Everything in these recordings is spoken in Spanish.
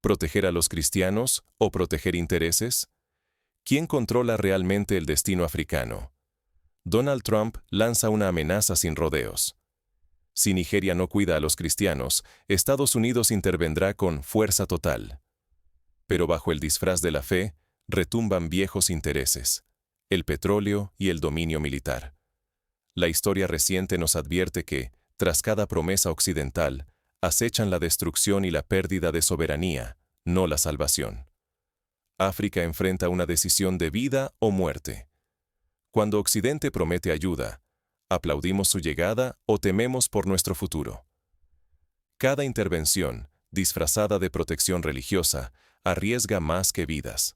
¿Proteger a los cristianos o proteger intereses? ¿Quién controla realmente el destino africano? Donald Trump lanza una amenaza sin rodeos. Si Nigeria no cuida a los cristianos, Estados Unidos intervendrá con fuerza total. Pero bajo el disfraz de la fe, retumban viejos intereses, el petróleo y el dominio militar. La historia reciente nos advierte que, tras cada promesa occidental, acechan la destrucción y la pérdida de soberanía, no la salvación. África enfrenta una decisión de vida o muerte. Cuando Occidente promete ayuda, ¿aplaudimos su llegada o tememos por nuestro futuro? Cada intervención, disfrazada de protección religiosa, arriesga más que vidas.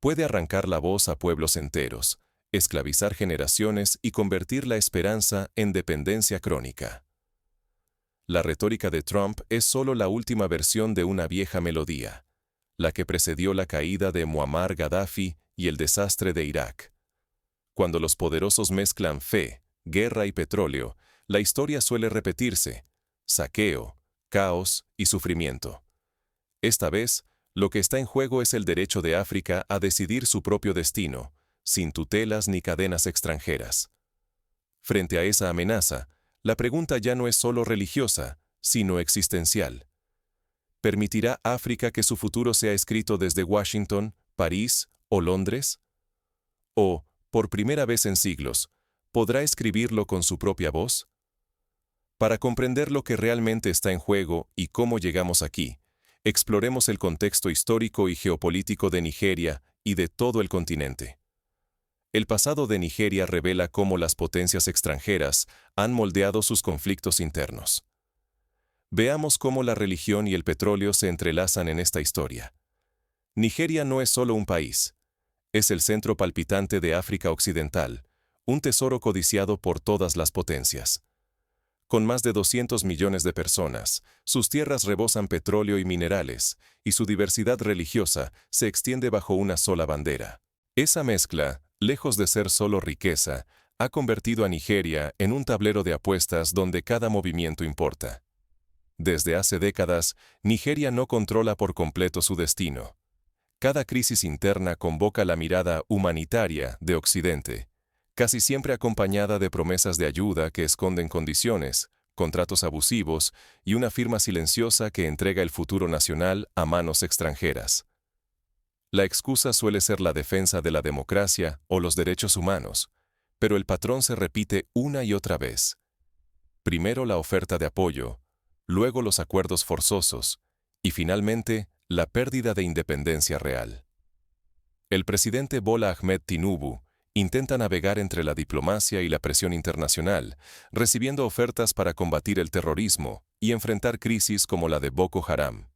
Puede arrancar la voz a pueblos enteros, esclavizar generaciones y convertir la esperanza en dependencia crónica. La retórica de Trump es solo la última versión de una vieja melodía, la que precedió la caída de Muammar Gaddafi y el desastre de Irak. Cuando los poderosos mezclan fe, guerra y petróleo, la historia suele repetirse: saqueo, caos y sufrimiento. Esta vez, lo que está en juego es el derecho de África a decidir su propio destino, sin tutelas ni cadenas extranjeras. Frente a esa amenaza, la pregunta ya no es solo religiosa, sino existencial. ¿Permitirá África que su futuro sea escrito desde Washington, París o Londres? ¿O, por primera vez en siglos, podrá escribirlo con su propia voz? Para comprender lo que realmente está en juego y cómo llegamos aquí, exploremos el contexto histórico y geopolítico de Nigeria y de todo el continente. El pasado de Nigeria revela cómo las potencias extranjeras han moldeado sus conflictos internos. Veamos cómo la religión y el petróleo se entrelazan en esta historia. Nigeria no es solo un país. Es el centro palpitante de África Occidental, un tesoro codiciado por todas las potencias. Con más de 200 millones de personas, sus tierras rebosan petróleo y minerales, y su diversidad religiosa se extiende bajo una sola bandera. Esa mezcla, lejos de ser solo riqueza, ha convertido a Nigeria en un tablero de apuestas donde cada movimiento importa. Desde hace décadas, Nigeria no controla por completo su destino. Cada crisis interna convoca la mirada humanitaria de Occidente, casi siempre acompañada de promesas de ayuda que esconden condiciones, contratos abusivos y una firma silenciosa que entrega el futuro nacional a manos extranjeras. La excusa suele ser la defensa de la democracia o los derechos humanos, pero el patrón se repite una y otra vez. Primero la oferta de apoyo, luego los acuerdos forzosos, y finalmente la pérdida de independencia real. El presidente Bola Ahmed Tinubu intenta navegar entre la diplomacia y la presión internacional, recibiendo ofertas para combatir el terrorismo y enfrentar crisis como la de Boko Haram.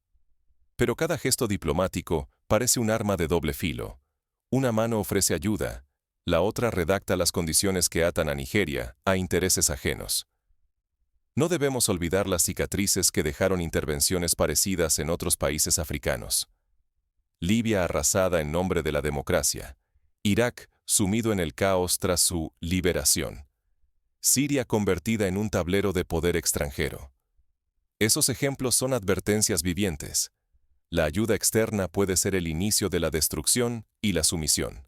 Pero cada gesto diplomático parece un arma de doble filo. Una mano ofrece ayuda, la otra redacta las condiciones que atan a Nigeria a intereses ajenos. No debemos olvidar las cicatrices que dejaron intervenciones parecidas en otros países africanos. Libia arrasada en nombre de la democracia. Irak sumido en el caos tras su liberación. Siria convertida en un tablero de poder extranjero. Esos ejemplos son advertencias vivientes. La ayuda externa puede ser el inicio de la destrucción y la sumisión.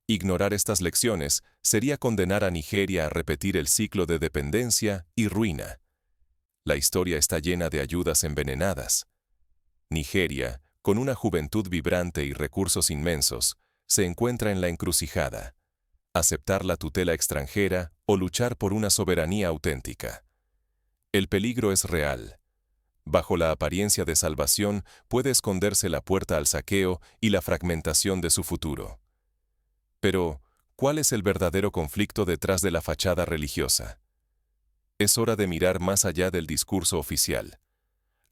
Ignorar estas lecciones sería condenar a Nigeria a repetir el ciclo de dependencia y ruina. La historia está llena de ayudas envenenadas. Nigeria, con una juventud vibrante y recursos inmensos, se encuentra en la encrucijada: aceptar la tutela extranjera o luchar por una soberanía auténtica. El peligro es real. Bajo la apariencia de salvación puede esconderse la puerta al saqueo y la fragmentación de su futuro. Pero, ¿cuál es el verdadero conflicto detrás de la fachada religiosa? Es hora de mirar más allá del discurso oficial.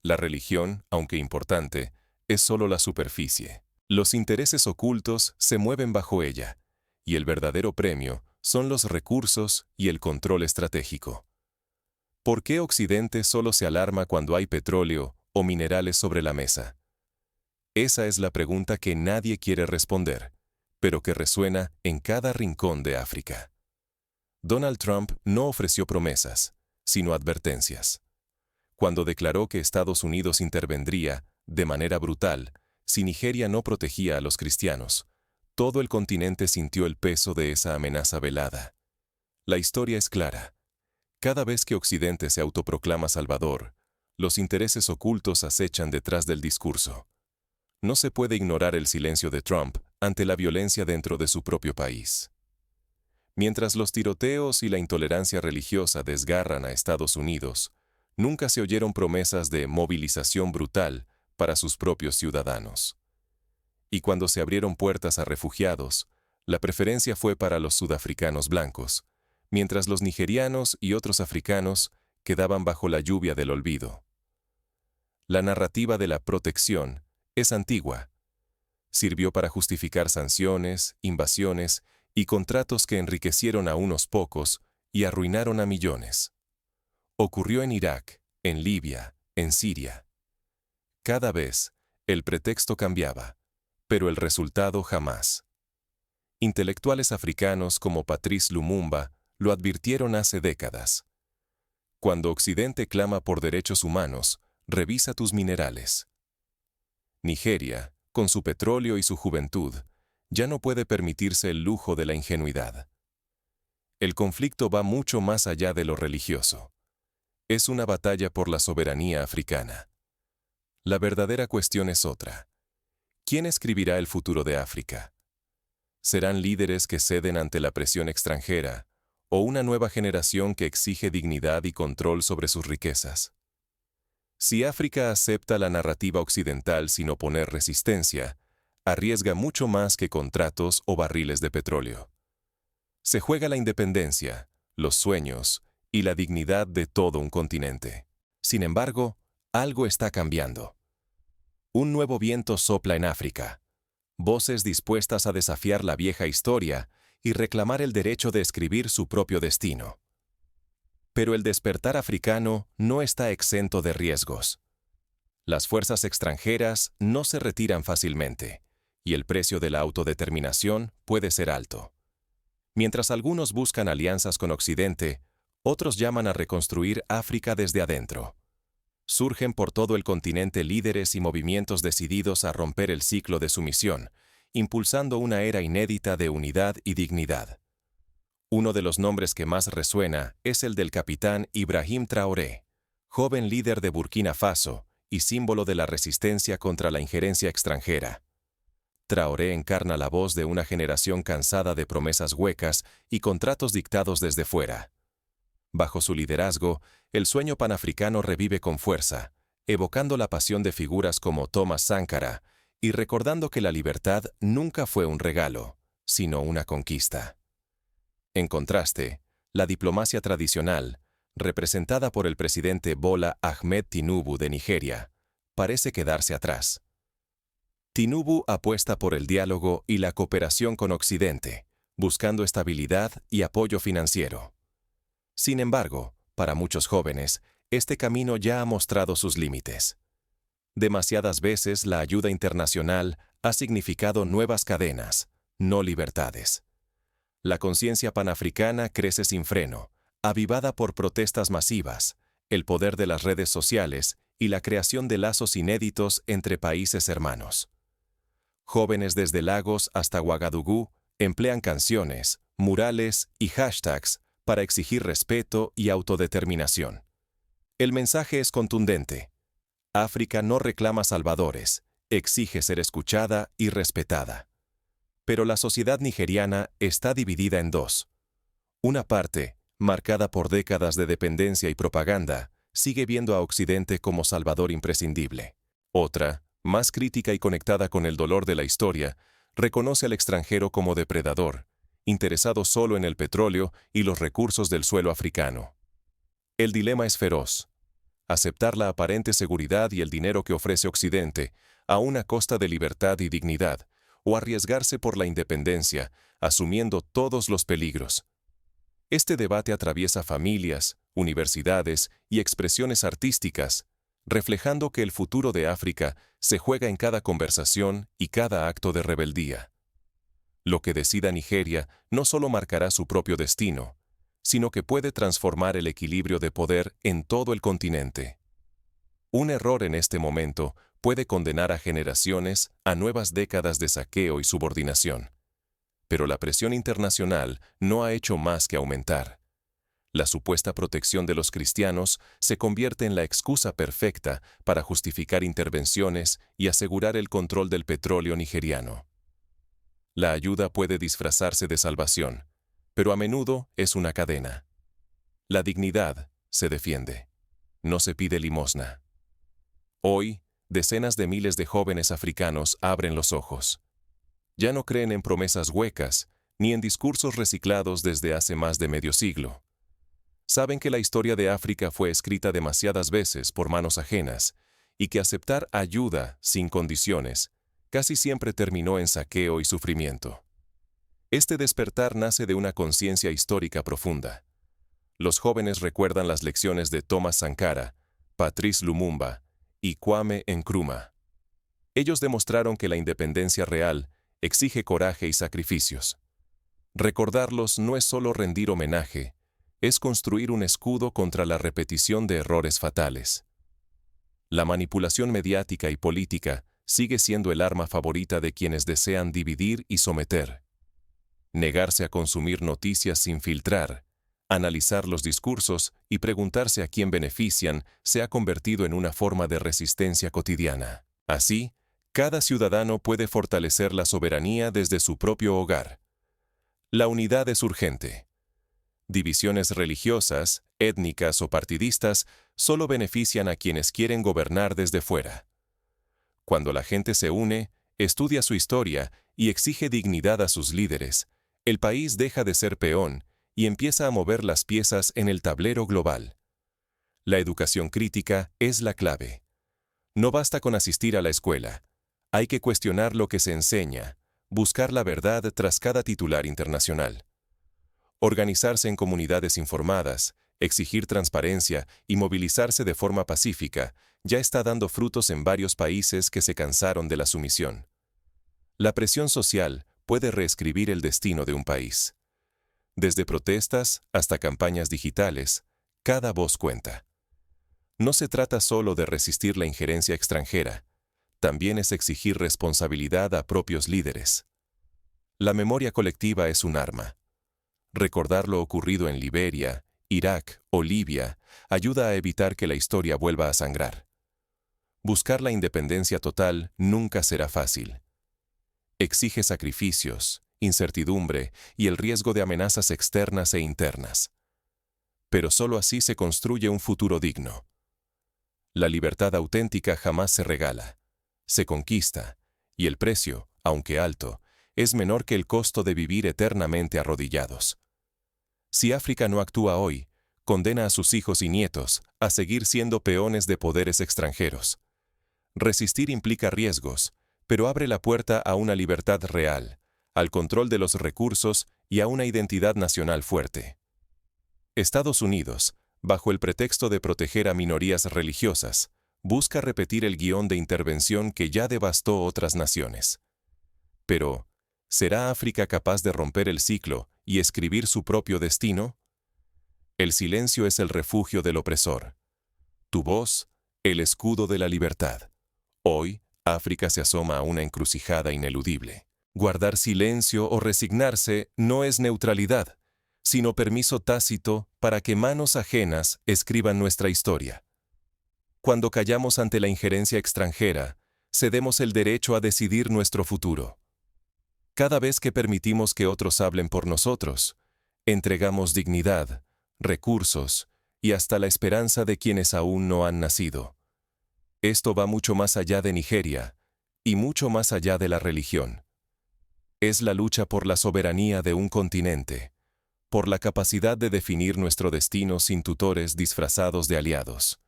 La religión, aunque importante, es solo la superficie. Los intereses ocultos se mueven bajo ella, y el verdadero premio son los recursos y el control estratégico. ¿Por qué Occidente solo se alarma cuando hay petróleo o minerales sobre la mesa? Esa es la pregunta que nadie quiere responder, pero que resuena en cada rincón de África. Donald Trump no ofreció promesas, sino advertencias. Cuando declaró que Estados Unidos intervendría, de manera brutal, si Nigeria no protegía a los cristianos. Todo el continente sintió el peso de esa amenaza velada. La historia es clara. Cada vez que Occidente se autoproclama salvador, los intereses ocultos acechan detrás del discurso. No se puede ignorar el silencio de Trump ante la violencia dentro de su propio país. Mientras los tiroteos y la intolerancia religiosa desgarran a Estados Unidos, nunca se oyeron promesas de movilización brutal para sus propios ciudadanos. Y cuando se abrieron puertas a refugiados, la preferencia fue para los sudafricanos blancos, mientras los nigerianos y otros africanos quedaban bajo la lluvia del olvido. La narrativa de la protección es antigua. Sirvió para justificar sanciones, invasiones y contratos que enriquecieron a unos pocos y arruinaron a millones. Ocurrió en Irak, en Libia, en Siria. Cada vez, el pretexto cambiaba, pero el resultado jamás. Intelectuales africanos como Patrice Lumumba lo advirtieron hace décadas. Cuando Occidente clama por derechos humanos, revisa tus minerales. Nigeria, con su petróleo y su juventud, ya no puede permitirse el lujo de la ingenuidad. El conflicto va mucho más allá de lo religioso. Es una batalla por la soberanía africana. La verdadera cuestión es otra. ¿Quién escribirá el futuro de África? ¿Serán líderes que ceden ante la presión extranjera o una nueva generación que exige dignidad y control sobre sus riquezas? Si África acepta la narrativa occidental sin oponer resistencia, arriesga mucho más que contratos o barriles de petróleo. Se juega la independencia, los sueños y la dignidad de todo un continente. Sin embargo, algo está cambiando. Un nuevo viento sopla en África. Voces dispuestas a desafiar la vieja historia y reclamar el derecho de escribir su propio destino. Pero el despertar africano no está exento de riesgos. Las fuerzas extranjeras no se retiran fácilmente, y el precio de la autodeterminación puede ser alto. Mientras algunos buscan alianzas con Occidente, otros llaman a reconstruir África desde adentro. Surgen por todo el continente líderes y movimientos decididos a romper el ciclo de sumisión, impulsando una era inédita de unidad y dignidad. Uno de los nombres que más resuena es el del capitán Ibrahim Traoré, joven líder de Burkina Faso y símbolo de la resistencia contra la injerencia extranjera. Traoré encarna la voz de una generación cansada de promesas huecas y contratos dictados desde fuera. Bajo su liderazgo, el sueño panafricano revive con fuerza, evocando la pasión de figuras como Thomas Sankara y recordando que la libertad nunca fue un regalo, sino una conquista. En contraste, la diplomacia tradicional, representada por el presidente Bola Ahmed Tinubu de Nigeria, parece quedarse atrás. Tinubu apuesta por el diálogo y la cooperación con Occidente, buscando estabilidad y apoyo financiero. Sin embargo, para muchos jóvenes, este camino ya ha mostrado sus límites. Demasiadas veces la ayuda internacional ha significado nuevas cadenas, no libertades. La conciencia panafricana crece sin freno, avivada por protestas masivas, el poder de las redes sociales y la creación de lazos inéditos entre países hermanos. Jóvenes desde Lagos hasta Ouagadougou emplean canciones, murales y hashtags para exigir respeto y autodeterminación. El mensaje es contundente. África no reclama salvadores, exige ser escuchada y respetada. Pero la sociedad nigeriana está dividida en dos. Una parte, marcada por décadas de dependencia y propaganda, sigue viendo a Occidente como salvador imprescindible. Otra, más crítica y conectada con el dolor de la historia, reconoce al extranjero como depredador, interesado solo en el petróleo y los recursos del suelo africano. El dilema es feroz. Aceptar la aparente seguridad y el dinero que ofrece Occidente, a una costa de libertad y dignidad, o arriesgarse por la independencia, asumiendo todos los peligros. Este debate atraviesa familias, universidades y expresiones artísticas, reflejando que el futuro de África se juega en cada conversación y cada acto de rebeldía. Lo que decida Nigeria no solo marcará su propio destino, sino que puede transformar el equilibrio de poder en todo el continente. Un error en este momento puede condenar a generaciones a nuevas décadas de saqueo y subordinación. Pero la presión internacional no ha hecho más que aumentar. La supuesta protección de los cristianos se convierte en la excusa perfecta para justificar intervenciones y asegurar el control del petróleo nigeriano. La ayuda puede disfrazarse de salvación, pero a menudo es una cadena. La dignidad se defiende. No se pide limosna. Hoy, decenas de miles de jóvenes africanos abren los ojos. Ya no creen en promesas huecas, ni en discursos reciclados desde hace más de medio siglo. Saben que la historia de África fue escrita demasiadas veces por manos ajenas, y que aceptar ayuda sin condiciones casi siempre terminó en saqueo y sufrimiento. Este despertar nace de una conciencia histórica profunda. Los jóvenes recuerdan las lecciones de Thomas Sankara, Patrice Lumumba y Kwame Nkrumah. Ellos demostraron que la independencia real exige coraje y sacrificios. Recordarlos no es solo rendir homenaje, es construir un escudo contra la repetición de errores fatales. La manipulación mediática y política sigue siendo el arma favorita de quienes desean dividir y someter. Negarse a consumir noticias sin filtrar, analizar los discursos y preguntarse a quién benefician se ha convertido en una forma de resistencia cotidiana. Así, cada ciudadano puede fortalecer la soberanía desde su propio hogar. La unidad es urgente. Divisiones religiosas, étnicas o partidistas solo benefician a quienes quieren gobernar desde fuera. Cuando la gente se une, estudia su historia y exige dignidad a sus líderes, el país deja de ser peón y empieza a mover las piezas en el tablero global. La educación crítica es la clave. No basta con asistir a la escuela. Hay que cuestionar lo que se enseña, buscar la verdad tras cada titular internacional. Organizarse en comunidades informadas, exigir transparencia y movilizarse de forma pacífica ya está dando frutos en varios países que se cansaron de la sumisión. La presión social puede reescribir el destino de un país. Desde protestas hasta campañas digitales, cada voz cuenta. No se trata solo de resistir la injerencia extranjera, también es exigir responsabilidad a propios líderes. La memoria colectiva es un arma. Recordar lo ocurrido en Liberia, Irak o Libia ayuda a evitar que la historia vuelva a sangrar. Buscar la independencia total nunca será fácil. Exige sacrificios, incertidumbre y el riesgo de amenazas externas e internas. Pero solo así se construye un futuro digno. La libertad auténtica jamás se regala, se conquista, y el precio, aunque alto, es menor que el costo de vivir eternamente arrodillados. Si África no actúa hoy, condena a sus hijos y nietos a seguir siendo peones de poderes extranjeros. Resistir implica riesgos, pero abre la puerta a una libertad real, al control de los recursos y a una identidad nacional fuerte. Estados Unidos, bajo el pretexto de proteger a minorías religiosas, busca repetir el guión de intervención que ya devastó otras naciones. Pero, ¿será África capaz de romper el ciclo y escribir su propio destino? El silencio es el refugio del opresor. Tu voz, el escudo de la libertad. Hoy, África se asoma a una encrucijada ineludible. Guardar silencio o resignarse no es neutralidad, sino permiso tácito para que manos ajenas escriban nuestra historia. Cuando callamos ante la injerencia extranjera, cedemos el derecho a decidir nuestro futuro. Cada vez que permitimos que otros hablen por nosotros, entregamos dignidad, recursos y hasta la esperanza de quienes aún no han nacido. Esto va mucho más allá de Nigeria y mucho más allá de la religión. Es la lucha por la soberanía de un continente, por la capacidad de definir nuestro destino sin tutores disfrazados de aliados.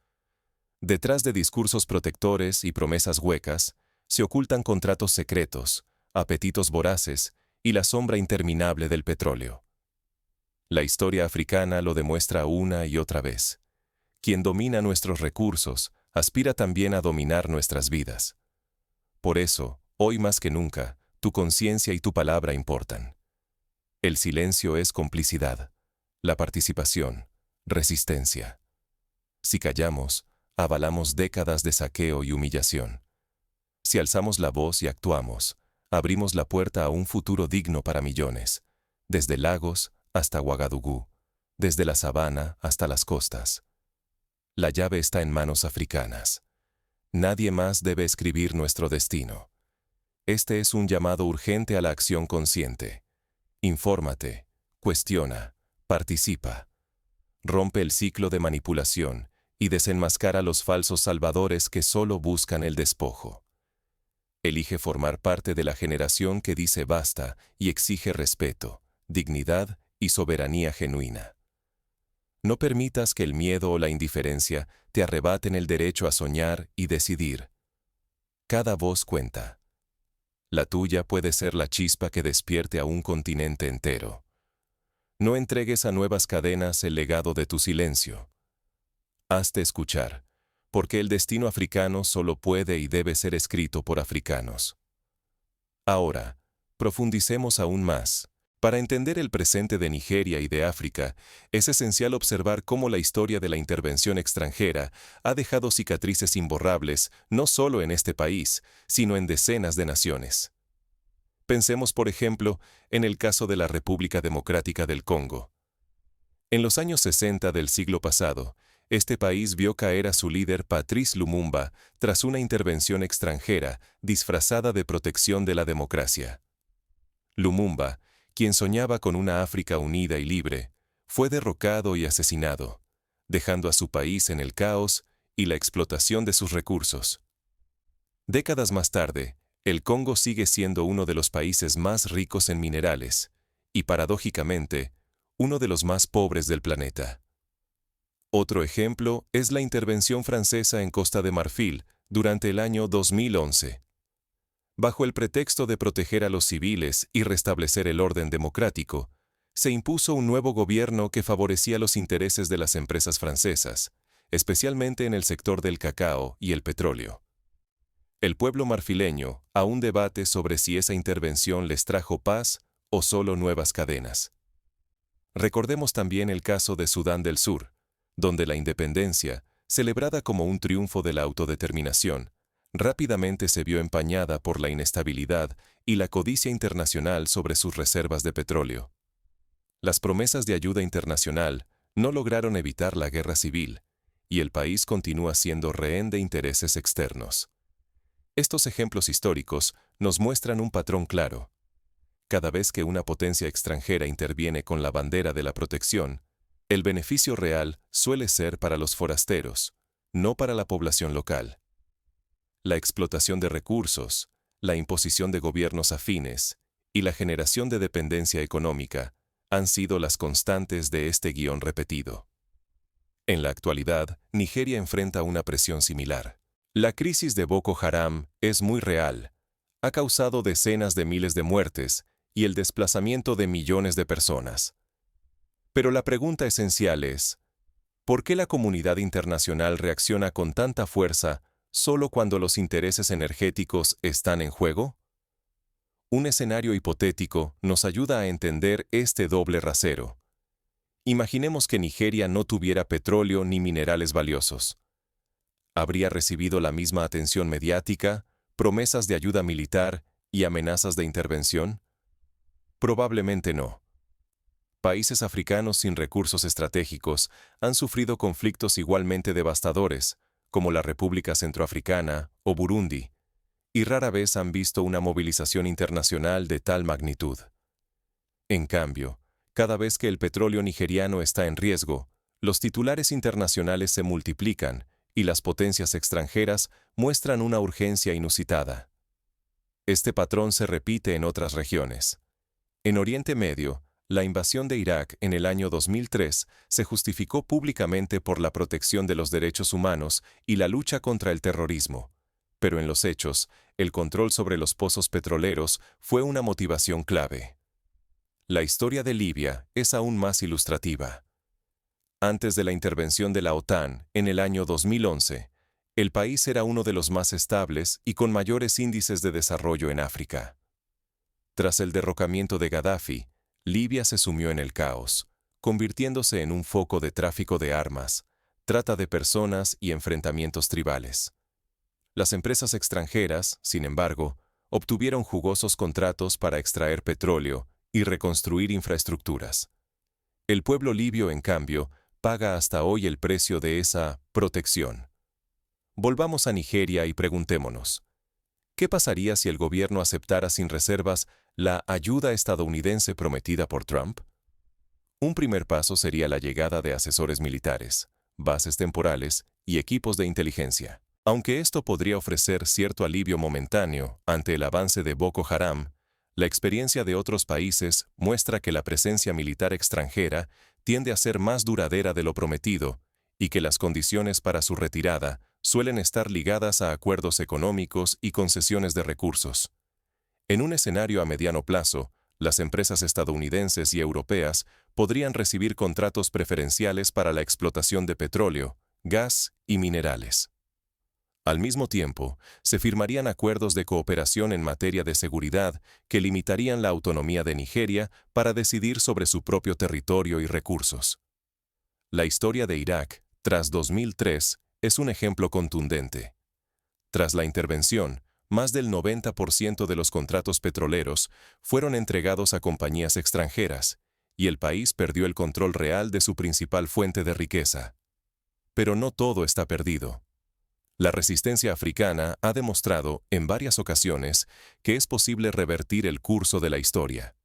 Detrás de discursos protectores y promesas huecas, se ocultan contratos secretos, apetitos voraces y la sombra interminable del petróleo. La historia africana lo demuestra una y otra vez. Quien domina nuestros recursos aspira también a dominar nuestras vidas. Por eso, hoy más que nunca, tu conciencia y tu palabra importan. El silencio es complicidad, la participación, resistencia. Si callamos, avalamos décadas de saqueo y humillación. Si alzamos la voz y actuamos, abrimos la puerta a un futuro digno para millones, desde Lagos hasta Ouagadougou, desde la sabana hasta las costas. La llave está en manos africanas. Nadie más debe escribir nuestro destino. Este es un llamado urgente a la acción consciente. Infórmate, cuestiona, participa. Rompe el ciclo de manipulación y desenmascara a los falsos salvadores que solo buscan el despojo. Elige formar parte de la generación que dice basta y exige respeto, dignidad y soberanía genuina. No permitas que el miedo o la indiferencia te arrebaten el derecho a soñar y decidir. Cada voz cuenta. La tuya puede ser la chispa que despierte a un continente entero. No entregues a nuevas cadenas el legado de tu silencio. Hazte escuchar, porque el destino africano solo puede y debe ser escrito por africanos. Ahora, profundicemos aún más. Para entender el presente de Nigeria y de África, es esencial observar cómo la historia de la intervención extranjera ha dejado cicatrices imborrables no solo en este país, sino en decenas de naciones. Pensemos, por ejemplo, en el caso de la República Democrática del Congo. En los años 60 del siglo pasado, este país vio caer a su líder Patrice Lumumba tras una intervención extranjera disfrazada de protección de la democracia. Lumumba, quien soñaba con una África unida y libre, fue derrocado y asesinado, dejando a su país en el caos y la explotación de sus recursos. Décadas más tarde, el Congo sigue siendo uno de los países más ricos en minerales y, paradójicamente, uno de los más pobres del planeta. Otro ejemplo es la intervención francesa en Costa de Marfil durante el año 2011. Bajo el pretexto de proteger a los civiles y restablecer el orden democrático, se impuso un nuevo gobierno que favorecía los intereses de las empresas francesas, especialmente en el sector del cacao y el petróleo. El pueblo marfileño aún debate sobre si esa intervención les trajo paz o solo nuevas cadenas. Recordemos también el caso de Sudán del Sur, donde la independencia, celebrada como un triunfo de la autodeterminación, rápidamente se vio empañada por la inestabilidad y la codicia internacional sobre sus reservas de petróleo. Las promesas de ayuda internacional no lograron evitar la guerra civil, y el país continúa siendo rehén de intereses externos. Estos ejemplos históricos nos muestran un patrón claro. Cada vez que una potencia extranjera interviene con la bandera de la protección, el beneficio real suele ser para los forasteros, no para la población local. La explotación de recursos, la imposición de gobiernos afines y la generación de dependencia económica han sido las constantes de este guión repetido. En la actualidad, Nigeria enfrenta una presión similar. La crisis de Boko Haram es muy real. Ha causado decenas de miles de muertes y el desplazamiento de millones de personas. Pero la pregunta esencial es, ¿por qué la comunidad internacional reacciona con tanta fuerza solo cuando los intereses energéticos están en juego? Un escenario hipotético nos ayuda a entender este doble rasero. Imaginemos que Nigeria no tuviera petróleo ni minerales valiosos. ¿Habría recibido la misma atención mediática, promesas de ayuda militar y amenazas de intervención? Probablemente no. Países africanos sin recursos estratégicos han sufrido conflictos igualmente devastadores, como la República Centroafricana o Burundi, y rara vez han visto una movilización internacional de tal magnitud. En cambio, cada vez que el petróleo nigeriano está en riesgo, los titulares internacionales se multiplican y las potencias extranjeras muestran una urgencia inusitada. Este patrón se repite en otras regiones. En Oriente Medio, la invasión de Irak en el año 2003 se justificó públicamente por la protección de los derechos humanos y la lucha contra el terrorismo. Pero en los hechos, el control sobre los pozos petroleros fue una motivación clave. La historia de Libia es aún más ilustrativa. Antes de la intervención de la OTAN en el año 2011, el país era uno de los más estables y con mayores índices de desarrollo en África. Tras el derrocamiento de Gaddafi, Libia se sumió en el caos, convirtiéndose en un foco de tráfico de armas, trata de personas y enfrentamientos tribales. Las empresas extranjeras, sin embargo, obtuvieron jugosos contratos para extraer petróleo y reconstruir infraestructuras. El pueblo libio, en cambio, paga hasta hoy el precio de esa protección. Volvamos a Nigeria y preguntémonos, ¿qué pasaría si el gobierno aceptara sin reservas la ayuda estadounidense prometida por Trump? Un primer paso sería la llegada de asesores militares, bases temporales y equipos de inteligencia. Aunque esto podría ofrecer cierto alivio momentáneo ante el avance de Boko Haram, la experiencia de otros países muestra que la presencia militar extranjera tiende a ser más duradera de lo prometido y que las condiciones para su retirada suelen estar ligadas a acuerdos económicos y concesiones de recursos. En un escenario a mediano plazo, las empresas estadounidenses y europeas podrían recibir contratos preferenciales para la explotación de petróleo, gas y minerales. Al mismo tiempo, se firmarían acuerdos de cooperación en materia de seguridad que limitarían la autonomía de Nigeria para decidir sobre su propio territorio y recursos. La historia de Irak, tras 2003, es un ejemplo contundente. Tras la intervención, más del 90% de los contratos petroleros fueron entregados a compañías extranjeras, y el país perdió el control real de su principal fuente de riqueza. Pero no todo está perdido. La resistencia africana ha demostrado, en varias ocasiones, que es posible revertir el curso de la historia.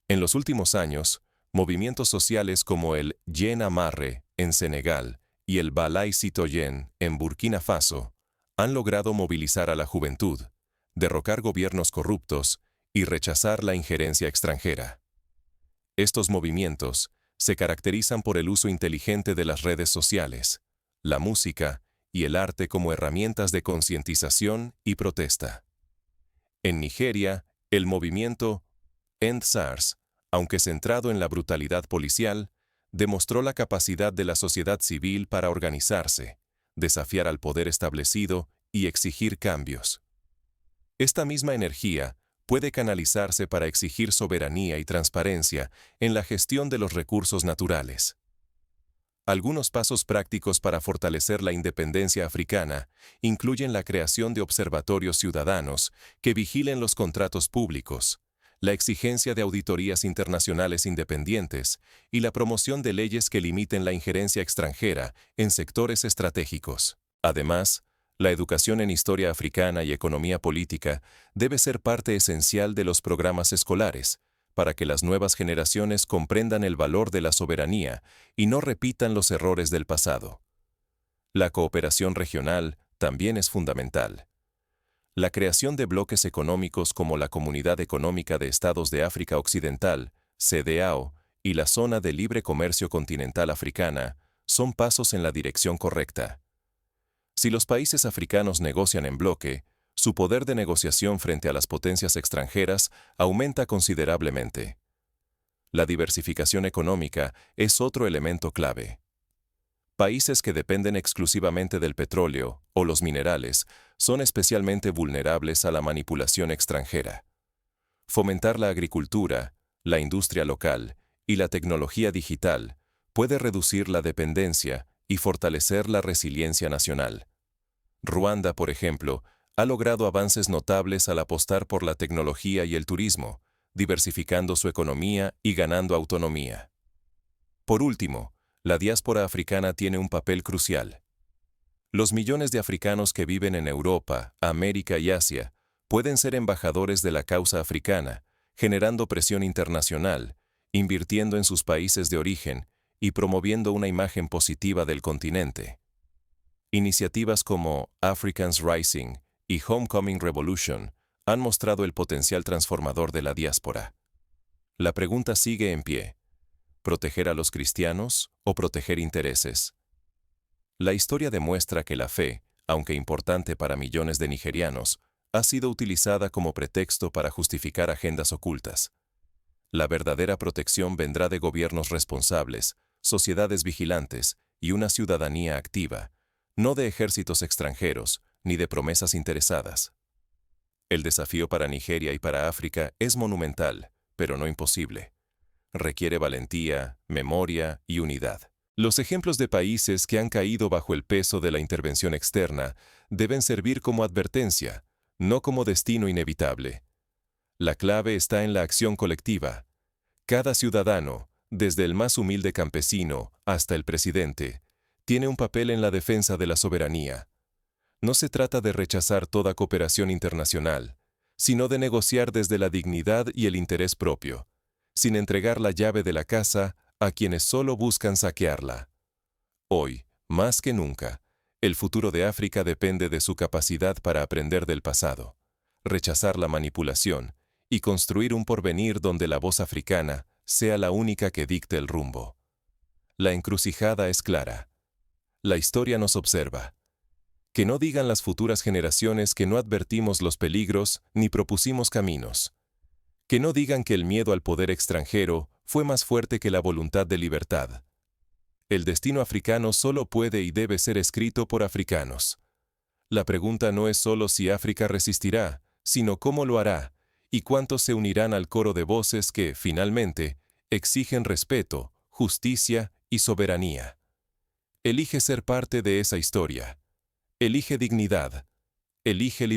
En los últimos años, movimientos sociales como el Yen Amarre, en Senegal, y el Balai Citoyen, en Burkina Faso, han logrado movilizar a la juventud, derrocar gobiernos corruptos y rechazar la injerencia extranjera. Estos movimientos se caracterizan por el uso inteligente de las redes sociales, la música y el arte como herramientas de concientización y protesta. En Nigeria, el movimiento End SARS, aunque centrado en la brutalidad policial, demostró la capacidad de la sociedad civil para organizarse, desafiar al poder establecido y exigir cambios. Esta misma energía puede canalizarse para exigir soberanía y transparencia en la gestión de los recursos naturales. Algunos pasos prácticos para fortalecer la independencia africana incluyen la creación de observatorios ciudadanos que vigilen los contratos públicos, la exigencia de auditorías internacionales independientes y la promoción de leyes que limiten la injerencia extranjera en sectores estratégicos. Además, la educación en historia africana y economía política debe ser parte esencial de los programas escolares, para que las nuevas generaciones comprendan el valor de la soberanía y no repitan los errores del pasado. La cooperación regional también es fundamental. La creación de bloques económicos como la Comunidad Económica de Estados de África Occidental, CEDEAO, y la Zona de Libre Comercio Continental Africana son pasos en la dirección correcta. Si los países africanos negocian en bloque, su poder de negociación frente a las potencias extranjeras aumenta considerablemente. La diversificación económica es otro elemento clave. Países que dependen exclusivamente del petróleo o los minerales son especialmente vulnerables a la manipulación extranjera. Fomentar la agricultura, la industria local y la tecnología digital puede reducir la dependencia y fortalecer la resiliencia nacional. Ruanda, por ejemplo, ha logrado avances notables al apostar por la tecnología y el turismo, diversificando su economía y ganando autonomía. Por último, la diáspora africana tiene un papel crucial. Los millones de africanos que viven en Europa, América y Asia pueden ser embajadores de la causa africana, generando presión internacional, invirtiendo en sus países de origen y promoviendo una imagen positiva del continente. Iniciativas como Africans Rising y Homecoming Revolution han mostrado el potencial transformador de la diáspora. La pregunta sigue en pie: ¿proteger a los cristianos o proteger intereses? La historia demuestra que la fe, aunque importante para millones de nigerianos, ha sido utilizada como pretexto para justificar agendas ocultas. La verdadera protección vendrá de gobiernos responsables, sociedades vigilantes y una ciudadanía activa, no de ejércitos extranjeros ni de promesas interesadas. El desafío para Nigeria y para África es monumental, pero no imposible. Requiere valentía, memoria y unidad. Los ejemplos de países que han caído bajo el peso de la intervención externa deben servir como advertencia, no como destino inevitable. La clave está en la acción colectiva. Cada ciudadano, desde el más humilde campesino hasta el presidente, tiene un papel en la defensa de la soberanía. No se trata de rechazar toda cooperación internacional, sino de negociar desde la dignidad y el interés propio, sin entregar la llave de la casa a quienes solo buscan saquearla. Hoy, más que nunca, el futuro de África depende de su capacidad para aprender del pasado, rechazar la manipulación y construir un porvenir donde la voz africana sea la única que dicte el rumbo. La encrucijada es clara. La historia nos observa. Que no digan las futuras generaciones que no advertimos los peligros ni propusimos caminos. Que no digan que el miedo al poder extranjero fue más fuerte que la voluntad de libertad. El destino africano solo puede y debe ser escrito por africanos. La pregunta no es solo si África resistirá, sino cómo lo hará, y cuántos se unirán al coro de voces que, finalmente, exigen respeto, justicia y soberanía. Elige ser parte de esa historia. Elige dignidad. Elige libertad.